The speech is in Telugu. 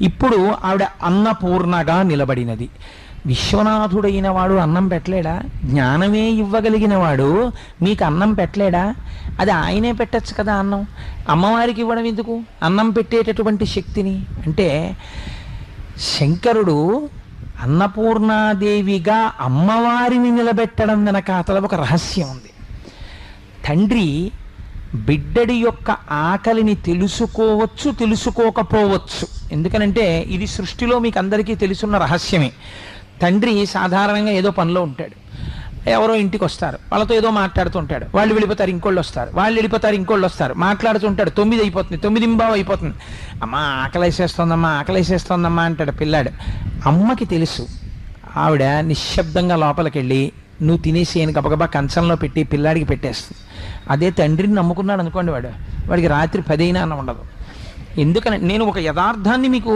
ఇప్పుడు ఆవిడ అన్నపూర్ణగా నిలబడినది. విశ్వనాథుడైన వాడు అన్నం పెట్టలేడా? జ్ఞానమే ఇవ్వగలిగిన వాడు మీకు అన్నం పెట్టలేడా? అది ఆయనే పెట్టచ్చు కదా అన్నం. అమ్మవారికి ఇవ్వడం ఎందుకు అన్నం పెట్టేటటువంటి శక్తిని? అంటే శంకరుడు అన్నపూర్ణాదేవిగా అమ్మవారిని నిలబెట్టడం వెనకాతల ఒక రహస్యం ఉంది. తండ్రి బిడ్డడి యొక్క ఆకలిని తెలుసుకోవచ్చు, తెలుసుకోకపోవచ్చు. ఎందుకనంటే ఇది సృష్టిలో మీకు అందరికీ తెలుసున్న రహస్యమే. తండ్రి సాధారణంగా ఏదో పనిలో ఉంటాడు, ఎవరో ఇంటికి వస్తారు, వాళ్ళతో ఏదో మాట్లాడుతుంటాడు, వాళ్ళు వెళ్ళిపోతారు, ఇంకోళ్ళు వస్తారు, వాళ్ళు వెళ్ళిపోతారు, ఇంకోళ్ళు వస్తారు, మాట్లాడుతుంటాడు. 9 అయిపోతుంది, 9:15 అయిపోతుంది. అమ్మా ఆకలేసేస్తోందమ్మా, ఆకలేసేస్తోందమ్మా అంటాడు పిల్లాడు. అమ్మకి తెలుసు. ఆవిడ నిశ్శబ్దంగా లోపలికి వెళ్ళి నువ్వు తినేసేయని గబగబా కంచంలో పెట్టి పిల్లాడికి పెట్టేస్తుంది. అదే తండ్రిని నమ్ముకున్నాడు అనుకోండి, వాడికి రాత్రి 10 అయినా అన్నం ఉండదు. ఎందుకని నేను ఒక యథార్థాన్ని మీకు